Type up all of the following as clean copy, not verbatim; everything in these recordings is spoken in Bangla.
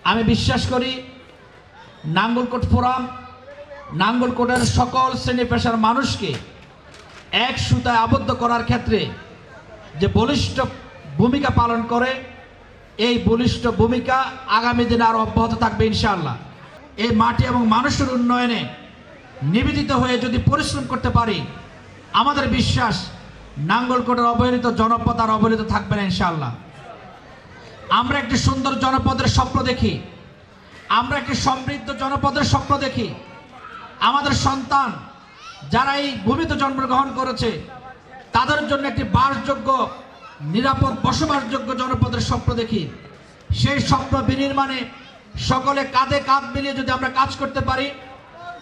আমি বিশ্বাস করি নাঙ্গলকোট ফোরাম নাঙ্গলকোটের সকল শ্রেণী পেশার মানুষকে এক সুতায় আবদ্ধ করার ক্ষেত্রে যে বলিষ্ঠ ভূমিকা পালন করে, এই বলিষ্ঠ ভূমিকা আগামী দিনে আরও অব্যাহত থাকবে ইনশাআল্লাহ। এই মাটি এবং মানুষের উন্নয়নে নিবেদিত হয়ে যদি পরিশ্রম করতে পারি, আমাদের বিশ্বাস নাঙ্গলকোটের অবহেলিত জনপদ আর অবহেলিত থাকবে না ইনশাআল্লাহ। আমরা একটি সুন্দর জনপদের স্বপ্ন দেখি, আমরা একটি সমৃদ্ধ জনপদের স্বপ্ন দেখি। আমাদের সন্তান যারা এই ভূমিতে জন্মগ্রহণ করেছে তাদের জন্য একটি বাসযোগ্য, নিরাপদ, বসবাসযোগ্য জনপদের স্বপ্ন দেখি। সেই স্বপ্ন বিনির্মাণে সকলে কাঁধে কাঁধ মিলিয়ে যদি আমরা কাজ করতে পারি,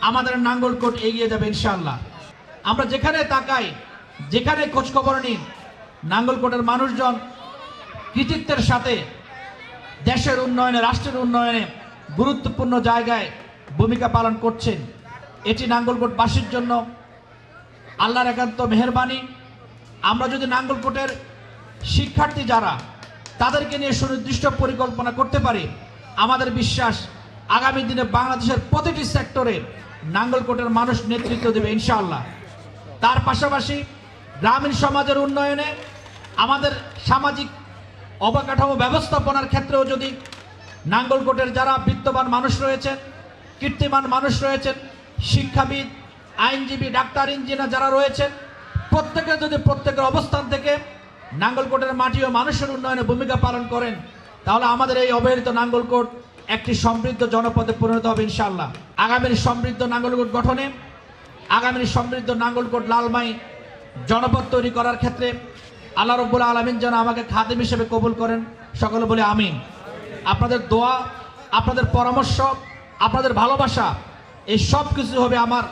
আমাদের নাঙ্গলকোট এগিয়ে যাবে ইনশাআল্লাহ। আমরা যেখানে তাকাই, যেখানে খোঁজখবর নিই, নাঙ্গলকোটের মানুষজন কৃতিত্বের সাথে দেশের উন্নয়নে, রাষ্ট্রের উন্নয়নে গুরুত্বপূর্ণ জায়গায় ভূমিকা পালন করছেন। এটি নাঙ্গলকোটবাসীর জন্য আল্লাহর একান্ত মেহেরবানি। আমরা যদি নাঙ্গলকোটের শিক্ষার্থী যারা, তাদেরকে নিয়ে সুনির্দিষ্ট পরিকল্পনা করতে পারি, আমাদের বিশ্বাস আগামী দিনে বাংলাদেশের প্রতিটি সেক্টরে নাঙ্গলকোটের মানুষ নেতৃত্ব দেবে ইনশাআল্লাহ। তার পাশাপাশি গ্রামীণ সমাজের উন্নয়নে, আমাদের সামাজিক অবকাঠামো ব্যবস্থাপনার ক্ষেত্রেও যদি নাঙ্গলকোটের যারা বিত্তবান মানুষ রয়েছেন, কীর্তিমান মানুষ রয়েছেন, শিক্ষাবিদ, আইনজীবী, ডাক্তার, ইঞ্জিনিয়ার যারা রয়েছেন, প্রত্যেকে যদি প্রত্যেকের অবস্থান থেকে নাঙ্গলকোটের মাটি ও মানুষের উন্নয়নে ভূমিকা পালন করেন, তাহলে আমাদের এই অবহেলিত নাঙ্গলকোট একটি সমৃদ্ধ জনপদে পরিণত হবে ইনশাআল্লাহ। আগামীর সমৃদ্ধ নাঙ্গলকোট গঠনে, আগামীর সমৃদ্ধ নাঙ্গলকোট লালমাই জনপদ তৈরি করার ক্ষেত্রে আল্লাহ রাব্বুল আলামিন যেন আমাকে খাদেম হিসেবে কবুল করেন, সকলে বলে আমিন। আপনাদের দোয়া, আপনাদের পরামর্শ, আপনাদের ভালোবাসা, এই সব কিছু হবে আমার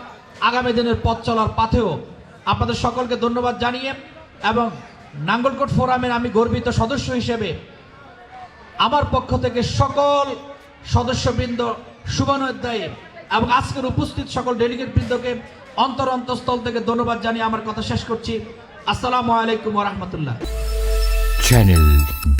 আগামী দিনের পথ চলার পাথেও। আপনাদের সকলকে ধন্যবাদ জানিয়ে এবং নাঙ্গলকোট ফোরামের আমি গর্বিত সদস্য হিসেবে আমার পক্ষ থেকে সকল সদস্যবৃন্দ, শুভানুধ্যায়ী এবং আজকের উপস্থিত সকল ডেলিগেট বৃন্দকে অন্তরস্থল থেকে ধন্যবাদ জানিয়ে আমার কথা শেষ করছি। আসসালামু আলাইকুম ওয়া রাহমাতুল্লাহ। Channel B+